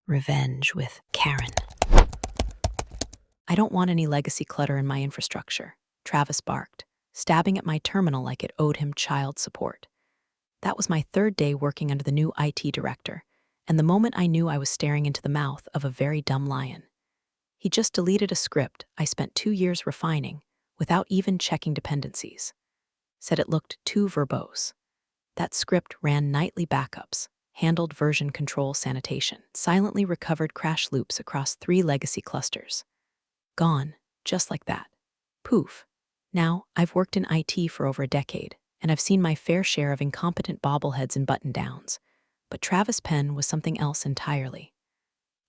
Revenge with Karen. I don't want any legacy clutter in my infrastructure, Travis barked, stabbing at my terminal like it owed him child support. That was my third day working under the new IT director, and the moment I knew I was staring into the mouth of a very dumb lion. He just deleted a script I spent 2 years refining without even checking dependencies. Said it looked too verbose. That script ran nightly backups, handled version control sanitation, silently recovered crash loops across 3 legacy clusters. Gone, just like that. Poof. Now, I've worked in IT for over a decade, and I've seen my fair share of incompetent bobbleheads and button-downs. But Travis Penn was something else entirely.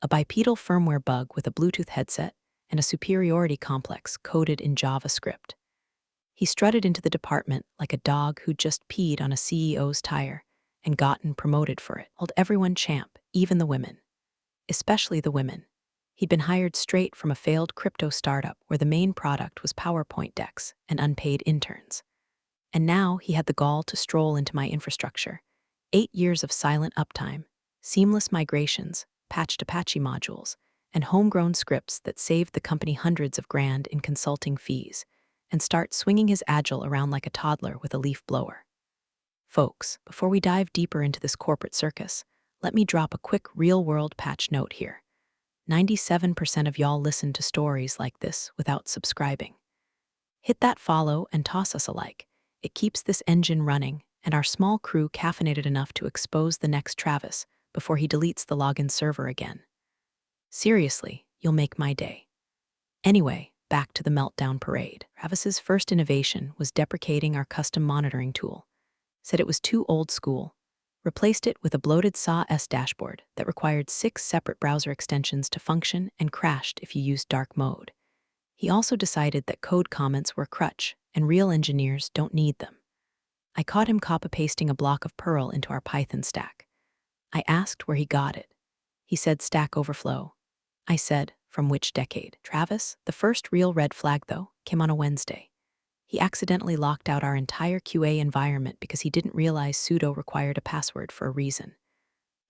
A bipedal firmware bug with a Bluetooth headset and a superiority complex coded in JavaScript. He strutted into the department like a dog who'd just peed on a CEO's tire and gotten promoted for it. Held everyone champ, even the women. Especially the women. He'd been hired straight from a failed crypto startup where the main product was PowerPoint decks and unpaid interns. And now he had the gall to stroll into my infrastructure. 8 years of silent uptime, seamless migrations, patched Apache modules, and homegrown scripts that saved the company hundreds of grand in consulting fees, and start swinging his agile around like a toddler with a leaf blower. Folks, before we dive deeper into this corporate circus, let me drop a quick real-world patch note here. 97% of y'all listen to stories like this without subscribing. Hit that follow and toss us a like. It keeps this engine running and our small crew caffeinated enough to expose the next Travis before he deletes the login server again. Seriously, you'll make my day. Anyway, back to the meltdown parade. Travis's first innovation was deprecating our custom monitoring tool. Said it was too old school. Replaced it with a bloated SAW dashboard that required 6 separate browser extensions to function and crashed if you used dark mode. He also decided that code comments were a crutch and real engineers don't need them. I caught him copy-pasting a block of Perl into our Python stack. I asked where he got it. He said Stack Overflow. I said, from which decade? Travis, the first real red flag, though, came on a Wednesday. He accidentally locked out our entire QA environment because he didn't realize sudo required a password for a reason.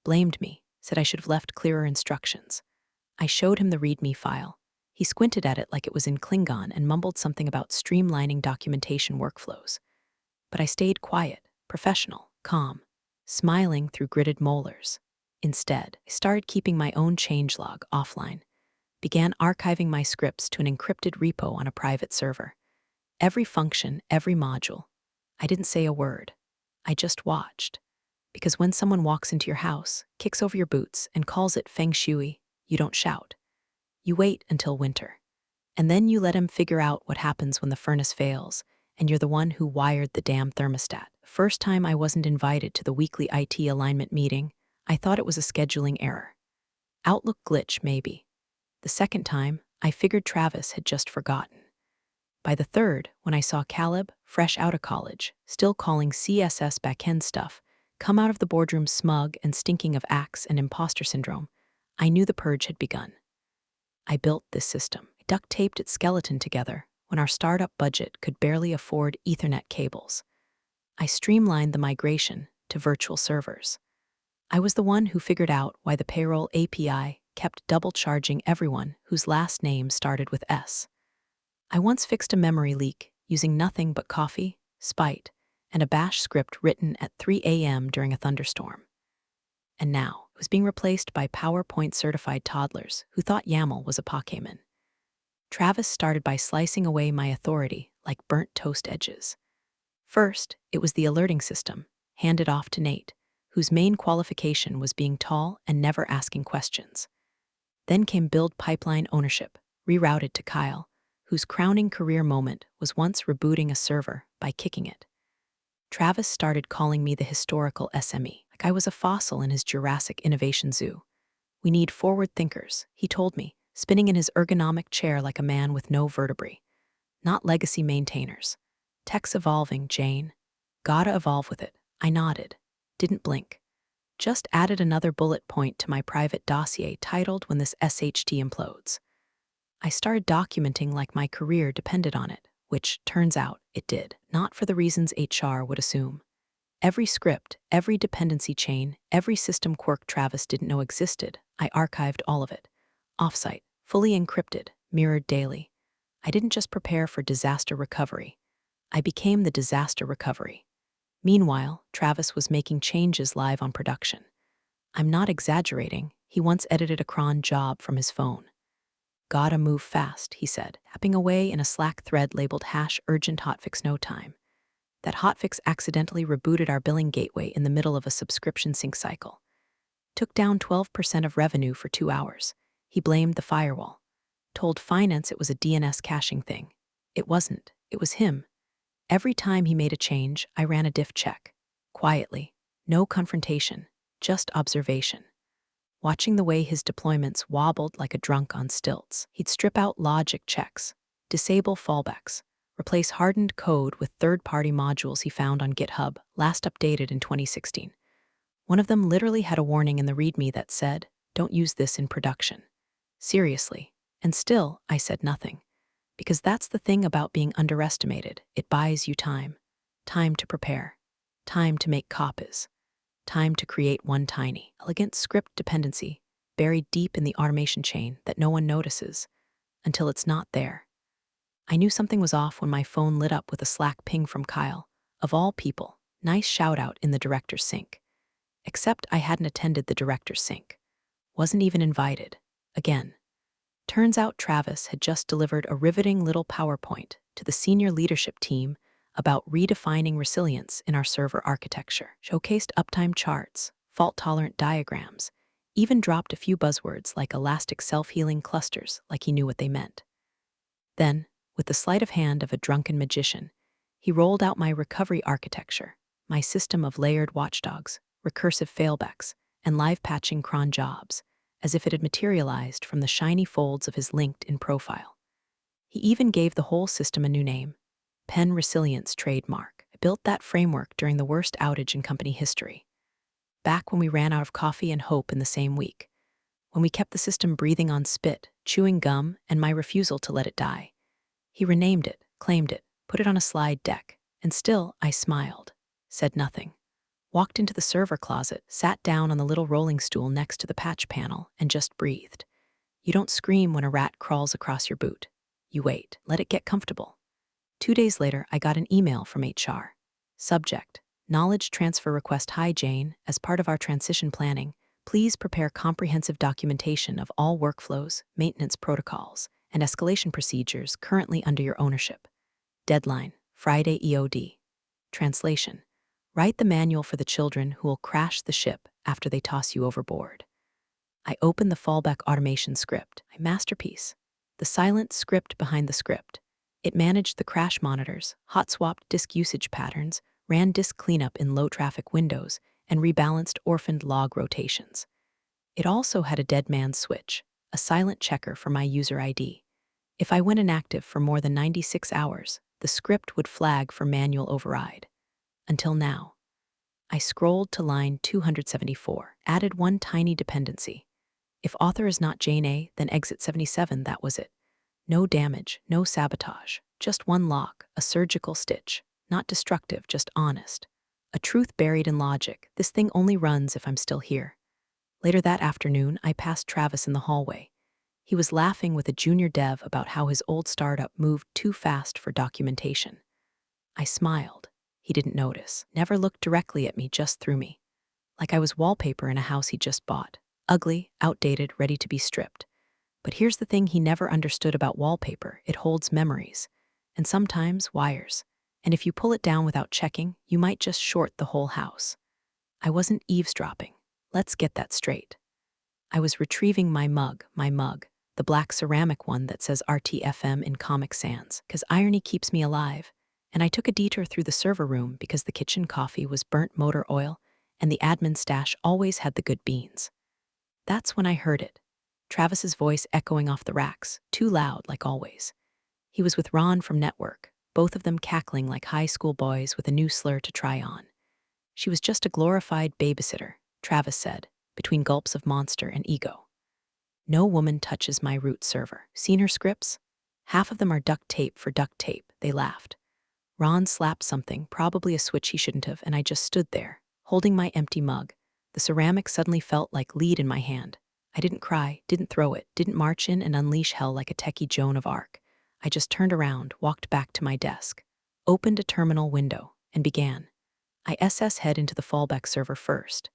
Blamed me, said I should have left clearer instructions. I showed him the README file. He squinted at it like it was in Klingon and mumbled something about streamlining documentation workflows. But I stayed quiet, professional, calm, smiling through gritted molars. Instead, I started keeping my own changelog offline, began archiving my scripts to an encrypted repo on a private server. Every function, every module. I didn't say a word. I just watched. Because when someone walks into your house, kicks over your boots, and calls it feng shui, you don't shout. You wait until winter. And then you let him figure out what happens when the furnace fails, and you're the one who wired the damn thermostat. First time I wasn't invited to the weekly IT alignment meeting, I thought it was a scheduling error. Outlook glitch, maybe. The second time, I figured Travis had just forgotten. By the third, when I saw Caleb, fresh out of college, still calling CSS backend stuff, come out of the boardroom smug and stinking of axe and imposter syndrome, I knew the purge had begun. I built this system. I duct-taped its skeleton together when our startup budget could barely afford Ethernet cables. I streamlined the migration to virtual servers. I was the one who figured out why the payroll API kept double-charging everyone whose last name started with S. I once fixed a memory leak using nothing but coffee, spite, and a bash script written at 3 a.m. during a thunderstorm. And now, it was being replaced by PowerPoint-certified toddlers who thought YAML was a Pokemon. Travis started by slicing away my authority like burnt toast edges. First, it was the alerting system, handed off to Nate, whose main qualification was being tall and never asking questions. Then came build pipeline ownership, rerouted to Kyle, whose crowning career moment was once rebooting a server by kicking it. Travis started calling me the historical SME, like I was a fossil in his Jurassic innovation zoo. We need forward thinkers, he told me, spinning in his ergonomic chair like a man with no vertebrae. Not legacy maintainers. Tech's evolving, Jane. Gotta evolve with it. I nodded. Didn't blink. Just added another bullet point to my private dossier titled When This SHT Implodes. I started documenting like my career depended on it, which, turns out, it did, not for the reasons HR would assume. Every script, every dependency chain, every system quirk Travis didn't know existed, I archived all of it. Offsite, fully encrypted, mirrored daily. I didn't just prepare for disaster recovery. I became the disaster recovery. Meanwhile, Travis was making changes live on production. I'm not exaggerating. He once edited a cron job from his phone. Gotta move fast, he said, tapping away in a Slack thread labeled #urgent hotfix no time. That hotfix accidentally rebooted our billing gateway in the middle of a subscription sync cycle. Took down 12% of revenue for 2 hours. He blamed the firewall. Told finance it was a DNS caching thing. It wasn't. It was him. Every time he made a change, I ran a diff check. Quietly. No confrontation. Just observation. Watching the way his deployments wobbled like a drunk on stilts. He'd strip out logic checks, disable fallbacks, replace hardened code with third-party modules he found on GitHub, last updated in 2016. One of them literally had a warning in the README that said, "Don't use this in production." Seriously. And still, I said nothing. Because that's the thing about being underestimated. It buys you time. Time to prepare. Time to make copies. Time to create one tiny, elegant script dependency buried deep in the automation chain that no one notices until it's not there. I knew something was off when my phone lit up with a Slack ping from Kyle. Of all people, nice shout out in the director's sync. Except I hadn't attended the director's sync. Wasn't even invited. Again. Turns out Travis had just delivered a riveting little PowerPoint to the senior leadership team about redefining resilience in our server architecture, showcased uptime charts, fault-tolerant diagrams, even dropped a few buzzwords like elastic self-healing clusters like he knew what they meant. Then, with the sleight of hand of a drunken magician, he rolled out my recovery architecture, my system of layered watchdogs, recursive failbacks, and live patching cron jobs, as if it had materialized from the shiny folds of his LinkedIn profile. He even gave the whole system a new name, Penn Resilience Trademark. I built that framework during the worst outage in company history. Back when we ran out of coffee and hope in the same week. When we kept the system breathing on spit, chewing gum, and my refusal to let it die. He renamed it, claimed it, put it on a slide deck, and still I smiled, said nothing. Walked into the server closet, sat down on the little rolling stool next to the patch panel, and just breathed. You don't scream when a rat crawls across your boot. You wait, let it get comfortable. 2 days later, I got an email from HR. Subject: Knowledge Transfer Request. Hi Jane, as part of our transition planning, please prepare comprehensive documentation of all workflows, maintenance protocols, and escalation procedures currently under your ownership. Deadline: Friday EOD. Translation: Write the manual for the children who will crash the ship after they toss you overboard. I opened the fallback automation script, my masterpiece. The silent script behind the script. It managed the crash monitors, hot-swapped disk usage patterns, ran disk cleanup in low-traffic windows, and rebalanced orphaned log rotations. It also had a dead man's switch, a silent checker for my user ID. If I went inactive for more than 96 hours, the script would flag for manual override. Until now. I scrolled to line 274, added one tiny dependency. If author is not Jane A, then exit 77, that was it. No damage, no sabotage, just one lock, a surgical stitch. Not destructive, just honest. A truth buried in logic. This thing only runs if I'm still here. Later that afternoon, I passed Travis in the hallway. He was laughing with a junior dev about how his old startup moved too fast for documentation. I smiled. He didn't notice, never looked directly at me, just through me. Like I was wallpaper in a house he just bought. Ugly, outdated, ready to be stripped. But here's the thing he never understood about wallpaper: it holds memories. And sometimes wires. And if you pull it down without checking, you might just short the whole house. I wasn't eavesdropping. Let's get that straight. I was retrieving my mug, the black ceramic one that says RTFM in Comic Sans, because irony keeps me alive. And I took a detour through the server room because the kitchen coffee was burnt motor oil, and the admin stash always had the good beans. That's when I heard it. Travis's voice echoing off the racks, too loud like always. He was with Ron from Network, both of them cackling like high school boys with a new slur to try on. She was just a glorified babysitter, Travis said, between gulps of monster and ego. No woman touches my root server. Seen her scripts? Half of them are duct tape for duct tape, they laughed. Ron slapped something, probably a switch he shouldn't have, and I just stood there, holding my empty mug. The ceramic suddenly felt like lead in my hand. I didn't cry, didn't throw it, didn't march in and unleash hell like a techie Joan of Arc. I just turned around, walked back to my desk, opened a terminal window, and began. I head into the fallback server first,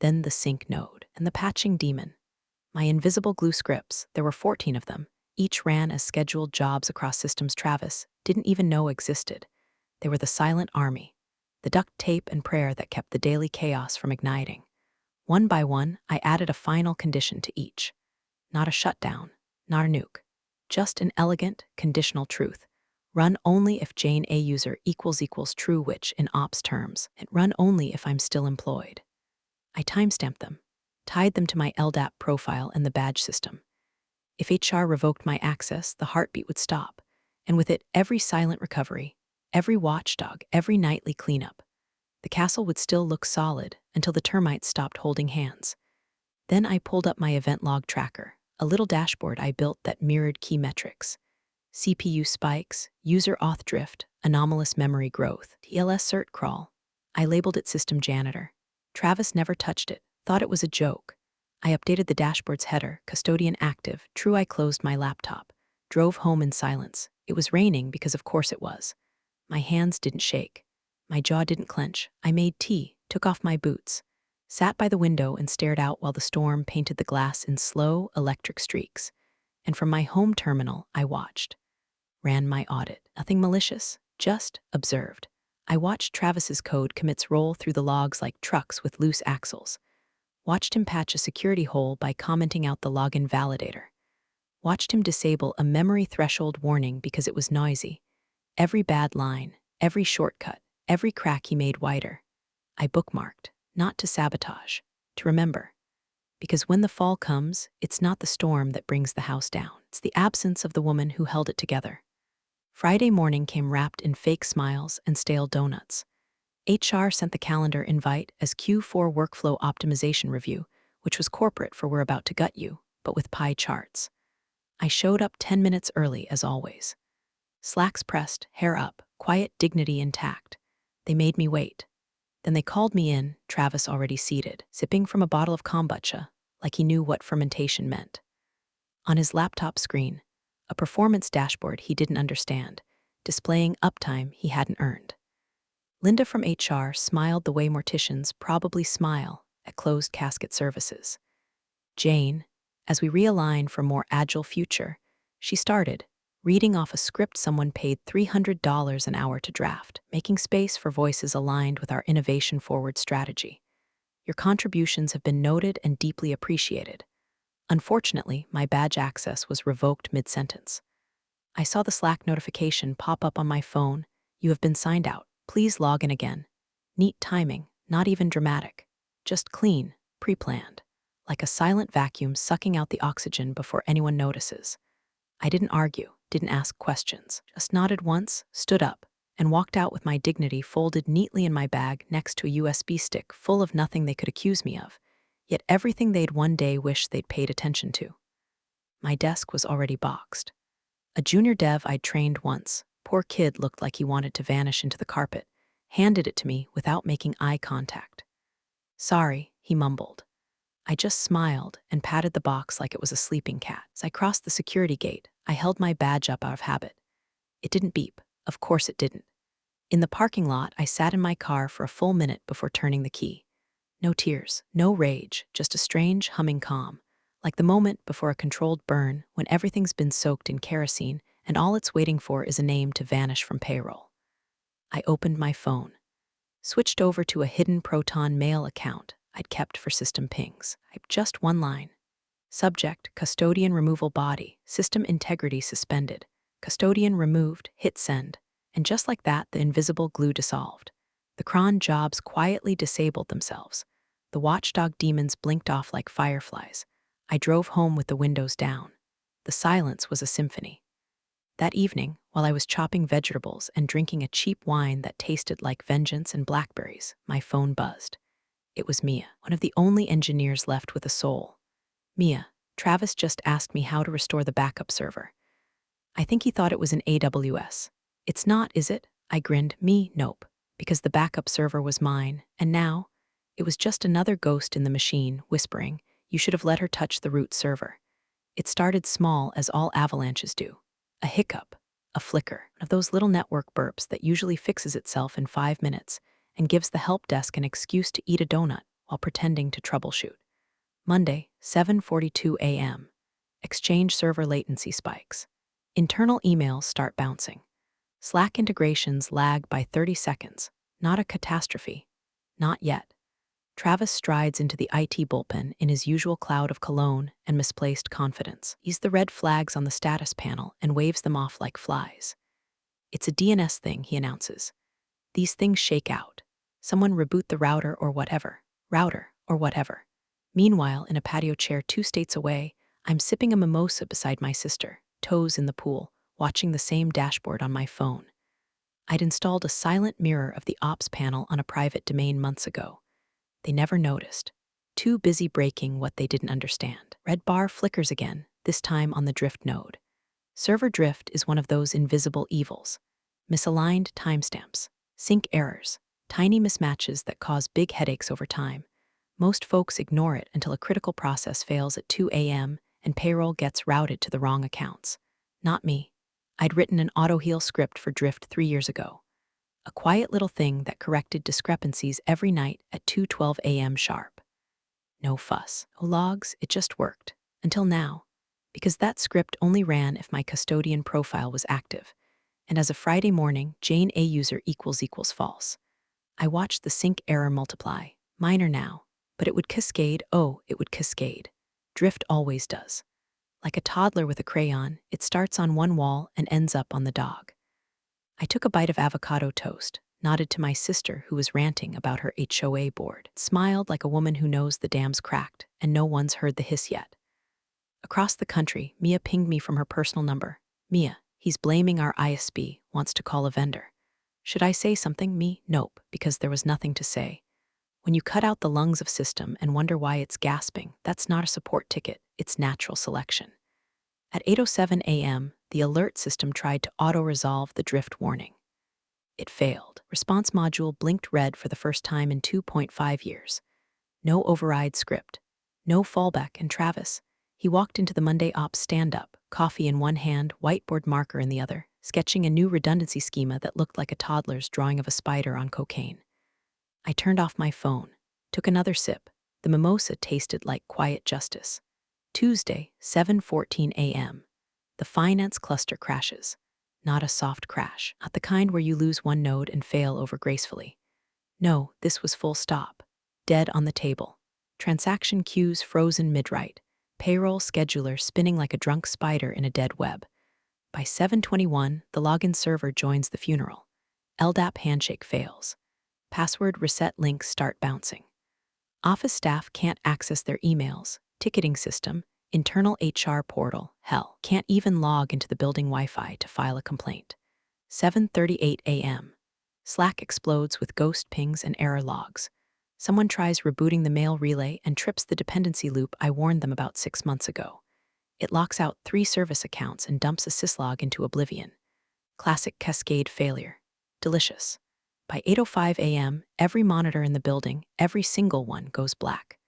then the sync node, and the patching daemon. My invisible glue scripts, there were 14 of them, each ran as scheduled jobs across systems Travis didn't even know existed. They were the silent army, the duct tape and prayer that kept the daily chaos from igniting. One by one, I added a final condition to each. Not a shutdown, not a nuke. Just an elegant, conditional truth. Run only if Jane A user equals true, which, in ops terms, and run only if I'm still employed. I timestamped them, tied them to my LDAP profile and the badge system. If HR revoked my access, the heartbeat would stop, and with it, every silent recovery, every watchdog, every nightly cleanup. The castle would still look solid until the termites stopped holding hands. Then I pulled up my event log tracker, a little dashboard I built that mirrored key metrics. CPU spikes, user auth drift, anomalous memory growth, TLS cert crawl. I labeled it System Janitor. Travis never touched it, thought it was a joke. I updated the dashboard's header, custodian active, true. I closed my laptop, drove home in silence. It was raining because of course it was. My hands didn't shake. My jaw didn't clench. I made tea, took off my boots, sat by the window and stared out while the storm painted the glass in slow, electric streaks. And from my home terminal, I watched. Ran my audit. Nothing malicious, just observed. I watched Travis's code commits roll through the logs like trucks with loose axles. Watched him patch a security hole by commenting out the login validator. Watched him disable a memory threshold warning because it was noisy. Every bad line, every shortcut, every crack he made wider. I bookmarked, not to sabotage, to remember. Because when the fall comes, it's not the storm that brings the house down. It's the absence of the woman who held it together. Friday morning came wrapped in fake smiles and stale donuts. HR sent the calendar invite as Q4 workflow optimization review, which was corporate for we're about to gut you, but with pie charts. I showed up 10 minutes early as always. Slacks pressed, hair up, quiet dignity intact. They made me wait. Then they called me in, Travis already seated, sipping from a bottle of kombucha, like he knew what fermentation meant. On his laptop screen, a performance dashboard he didn't understand, displaying uptime he hadn't earned. Linda from HR smiled the way morticians probably smile at closed casket services. Jane, as we realign for a more agile future, she started, reading off a script someone paid $300 an hour to draft, making space for voices aligned with our innovation-forward strategy. Your contributions have been noted and deeply appreciated. Unfortunately, my badge access was revoked mid-sentence. I saw the Slack notification pop up on my phone. You have been signed out. Please log in again. Neat timing, not even dramatic. Just clean, pre-planned. Like a silent vacuum sucking out the oxygen before anyone notices. I didn't argue, didn't ask questions. Just nodded once, stood up, and walked out with my dignity folded neatly in my bag next to a USB stick full of nothing they could accuse me of, yet everything they'd one day wished they'd paid attention to. My desk was already boxed. A junior dev I'd trained once, poor kid looked like he wanted to vanish into the carpet, handed it to me without making eye contact. Sorry, he mumbled. I just smiled and patted the box like it was a sleeping cat. As I crossed the security gate, I held my badge up out of habit. It didn't beep. Of course it didn't. In the parking lot, I sat in my car for a full minute before turning the key. No tears, no rage, just a strange, humming calm, like the moment before a controlled burn when everything's been soaked in kerosene and all it's waiting for is a name to vanish from payroll. I opened my phone, switched over to a hidden Proton Mail account I'd kept for system pings. Just one line. Subject, custodian removal body, system integrity suspended. Custodian removed, hit send. And just like that, the invisible glue dissolved. The cron jobs quietly disabled themselves. The watchdog demons blinked off like fireflies. I drove home with the windows down. The silence was a symphony. That evening, while I was chopping vegetables and drinking a cheap wine that tasted like vengeance and blackberries, my phone buzzed. It was Mia, one of the only engineers left with a soul. Mia, Travis just asked me how to restore the backup server. I think he thought it was in AWS. It's not, is it? I grinned. Me, nope. Because the backup server was mine, and now, it was just another ghost in the machine, whispering, You should have let her touch the root server. It started small, as all avalanches do. A hiccup, a flicker, one of those little network burps that usually fixes itself in 5 minutes and gives the help desk an excuse to eat a donut while pretending to troubleshoot. Monday, 7:42 a.m. Exchange server latency spikes. Internal emails start bouncing. Slack integrations lag by 30 seconds. Not a catastrophe. Not yet. Travis strides into the IT bullpen in his usual cloud of cologne and misplaced confidence. He sees the red flags on the status panel and waves them off like flies. It's a DNS thing, he announces. These things shake out. Someone reboot the router or whatever. Meanwhile, in a patio chair 2 states away, I'm sipping a mimosa beside my sister, toes in the pool, watching the same dashboard on my phone. I'd installed a silent mirror of the ops panel on a private domain months ago. They never noticed. Too busy breaking what they didn't understand. Red bar flickers again, this time on the drift node. Server drift is one of those invisible evils. Misaligned timestamps, sync errors, tiny mismatches that cause big headaches over time. Most folks ignore it until a critical process fails at 2 a.m. and payroll gets routed to the wrong accounts. Not me. I'd written an auto-heal script for drift 3 years ago. A quiet little thing that corrected discrepancies every night at 2:12 a.m. sharp. No fuss, no logs, it just worked. Until now. Because that script only ran if my custodian profile was active. And as of Friday morning, Jane A user equals false. I watched the sync error multiply. Minor now. But it would cascade, it would cascade. Drift always does. Like a toddler with a crayon, it starts on one wall and ends up on the dog. I took a bite of avocado toast, nodded to my sister who was ranting about her HOA board, smiled like a woman who knows the dam's cracked and no one's heard the hiss yet. Across the country, Mia pinged me from her personal number. Mia, he's blaming our ISP, wants to call a vendor. Should I say something, me? Nope, because there was nothing to say. When you cut out the lungs of system and wonder why it's gasping, that's not a support ticket, it's natural selection. At 8:07 a.m., the alert system tried to auto-resolve the drift warning. It failed. Response module blinked red for the first time in 2.5 years. No override script. No fallback, and Travis. He walked into the Monday ops stand-up, coffee in one hand, whiteboard marker in the other, sketching a new redundancy schema that looked like a toddler's drawing of a spider on cocaine. I turned off my phone, took another sip. The mimosa tasted like quiet justice. Tuesday, 7:14 a.m. The finance cluster crashes. Not a soft crash, not the kind where you lose one node and fail over gracefully. No, this was full stop. Dead on the table. Transaction queues frozen mid-write. Payroll scheduler spinning like a drunk spider in a dead web. By 7:21, the login server joins the funeral. LDAP handshake fails. Password reset links start bouncing. Office staff can't access their emails. Ticketing system, internal HR portal, hell, can't even log into the building Wi-Fi to file a complaint. 7:38 a.m. Slack explodes with ghost pings and error logs. Someone tries rebooting the mail relay and trips the dependency loop I warned them about 6 months ago. It locks out 3 service accounts and dumps a syslog into oblivion. Classic cascade failure. Delicious. By 8:05 a.m., every monitor in the building, every single one, goes black.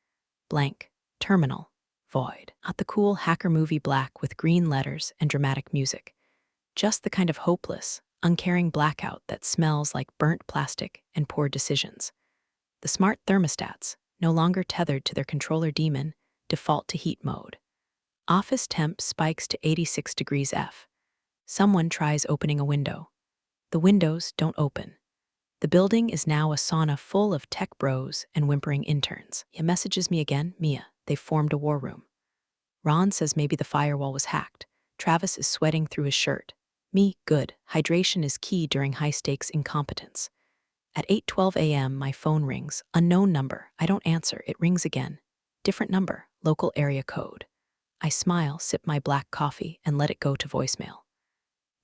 Blank. Terminal. Void. Not the cool hacker movie black with green letters and dramatic music. Just the kind of hopeless, uncaring blackout that smells like burnt plastic and poor decisions. The smart thermostats, no longer tethered to their controller daemon, default to heat mode. Office temp spikes to 86 degrees F. Someone tries opening a window. The windows don't open. The building is now a sauna full of tech bros and whimpering interns. He messages me again, Mia, they've formed a war room. Ron says maybe the firewall was hacked. Travis is sweating through his shirt. Me, good. Hydration is key during high-stakes incompetence. At 8:12 a.m., my phone rings. Unknown number. I don't answer. It rings again. Different number. Local area code. I smile, sip my black coffee, and let it go to voicemail.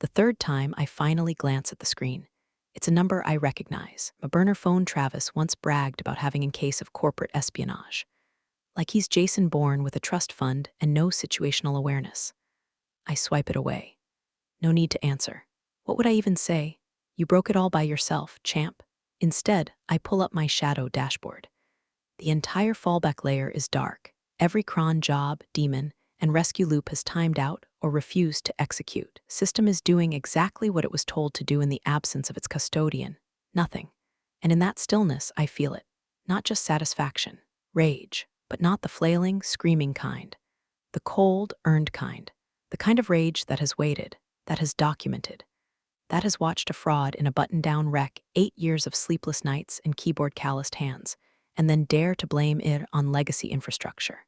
The third time, I finally glance at the screen. It's a number I recognize. A burner phone Travis once bragged about having in case of corporate espionage. Like he's Jason Bourne with a trust fund and no situational awareness. I swipe it away. No need to answer. What would I even say? You broke it all by yourself, champ. Instead, I pull up my shadow dashboard. The entire fallback layer is dark. Every cron job, demon, and rescue loop has timed out or refused to execute. System is doing exactly what it was told to do in the absence of its custodian. Nothing. And in that stillness, I feel it. Not just satisfaction, rage, but not the flailing, screaming kind. The cold, earned kind. The kind of rage that has waited, that has documented, that has watched a fraud in a button-down wreck 8 years of sleepless nights and keyboard-calloused hands, and then dare to blame it on legacy infrastructure.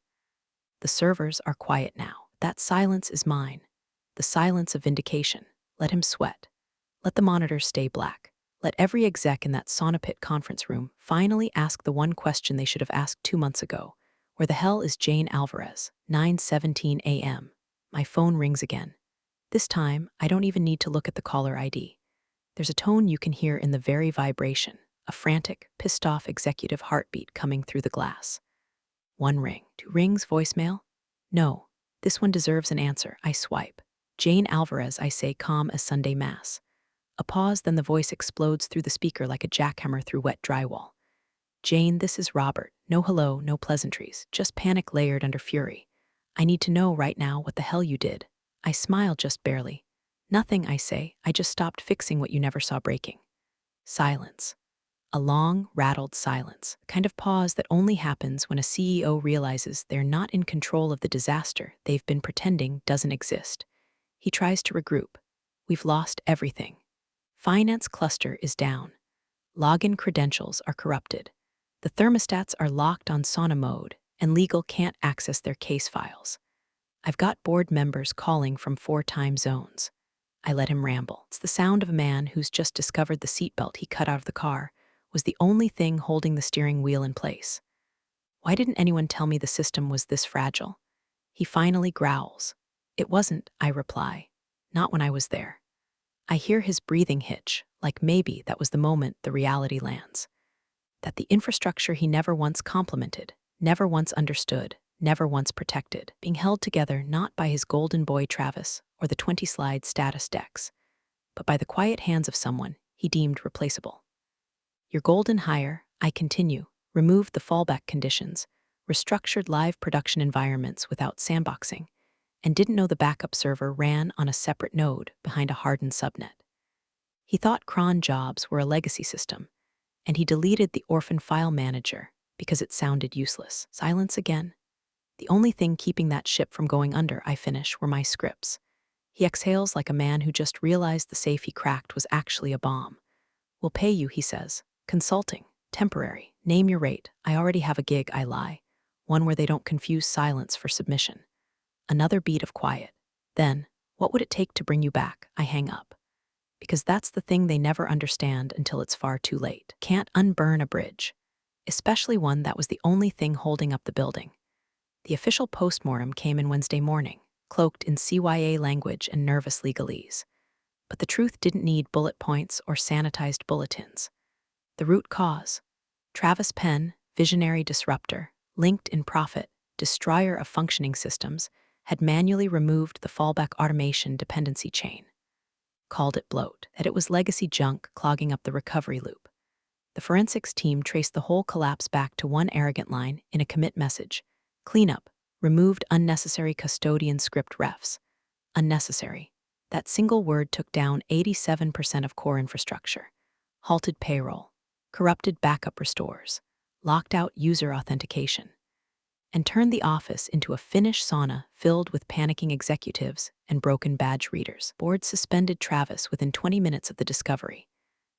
The servers are quiet now. That silence is mine. The silence of vindication. Let him sweat. Let the monitors stay black. Let every exec in that sauna pit conference room finally ask the one question they should have asked 2 months ago. Where the hell is Jane Alvarez? 9:17 a.m. My phone rings again. This time, I don't even need to look at the caller ID. There's a tone you can hear in the very vibration, a frantic, pissed-off executive heartbeat coming through the glass. 1 ring. 2 rings, voicemail? No. This one deserves an answer. I swipe. Jane Alvarez, I say, calm as Sunday Mass. A pause, then the voice explodes through the speaker like a jackhammer through wet drywall. Jane, this is Robert. No hello, no pleasantries, just panic layered under fury. I need to know right now what the hell you did. I smile just barely. Nothing, I say. I just stopped fixing what you never saw breaking. Silence. A long, rattled silence, a kind of pause that only happens when a CEO realizes they're not in control of the disaster they've been pretending doesn't exist. He tries to regroup. We've lost everything. Finance cluster is down. Login credentials are corrupted. The thermostats are locked on sauna mode, and legal can't access their case files. I've got board members calling from 4 time zones. I let him ramble. It's the sound of a man who's just discovered the seatbelt he cut out of the car was the only thing holding the steering wheel in place. Why didn't anyone tell me the system was this fragile? He finally growls. It wasn't, I reply. Not when I was there. I hear his breathing hitch, like maybe that was the moment the reality lands. That the infrastructure he never once complimented, never once understood, never once protected, being held together not by his golden boy Travis or the 20-slide status decks, but by the quiet hands of someone he deemed replaceable. Your golden hire, I continue, removed the fallback conditions, restructured live production environments without sandboxing, and didn't know the backup server ran on a separate node behind a hardened subnet. He thought cron jobs were a legacy system, and he deleted the orphan file manager because it sounded useless. Silence again. The only thing keeping that ship from going under, I finish, were my scripts. He exhales like a man who just realized the safe he cracked was actually a bomb. We'll pay you, he says. Consulting. Temporary. Name your rate. I already have a gig, I lie. One where they don't confuse silence for submission. Another beat of quiet. Then, what would it take to bring you back? I hang up. Because that's the thing they never understand until it's far too late. Can't unburn a bridge. Especially one that was the only thing holding up the building. The official postmortem came in Wednesday morning, cloaked in CYA language and nervous legalese. But the truth didn't need bullet points or sanitized bulletins. The root cause. Travis Penn, visionary disruptor, linked in profit, destroyer of functioning systems, had manually removed the fallback automation dependency chain. Called it bloat, that it was legacy junk clogging up the recovery loop. The forensics team traced the whole collapse back to one arrogant line in a commit message. Cleanup, removed unnecessary custodian script refs. Unnecessary. That single word took down 87% of core infrastructure. Halted payroll. Corrupted backup restores. Locked out user authentication. And turned the office into a Finnish sauna filled with panicking executives and broken badge readers. Board suspended Travis within 20 minutes of the discovery.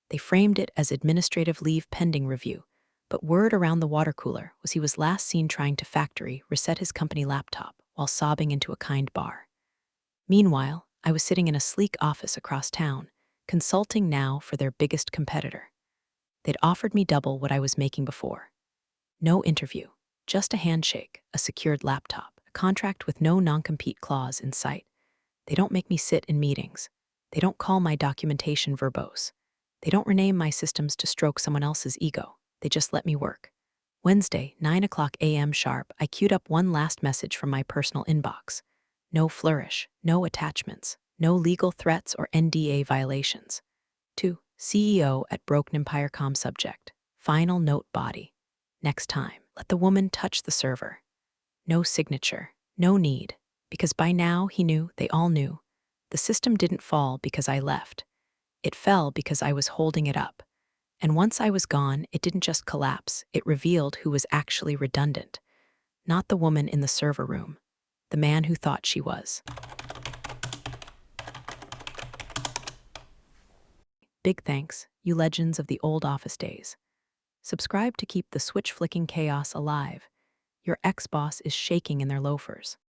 They framed it as administrative leave pending review, but word around the water cooler was he was last seen trying to factory reset his company laptop while sobbing into a kind bar. Meanwhile, I was sitting in a sleek office across town, consulting now for their biggest competitor. They'd offered me double what I was making before. No interview. Just a handshake, a secured laptop, a contract with no non-compete clause in sight. They don't make me sit in meetings. They don't call my documentation verbose. They don't rename my systems to stroke someone else's ego. They just let me work. Wednesday, 9:00 a.m. sharp, I queued up one last message from my personal inbox. No flourish, no attachments, no legal threats or NDA violations. To CEO at Broken Empirecom subject. Final note body. Next time, let the woman touch the server. No signature. No need. Because by now, he knew, they all knew. The system didn't fall because I left. It fell because I was holding it up. And once I was gone, it didn't just collapse, it revealed who was actually redundant. Not the woman in the server room. The man who thought she was. Big thanks, you legends of the old office days. Subscribe to keep the switch-flicking chaos alive. Your ex-boss is shaking in their loafers.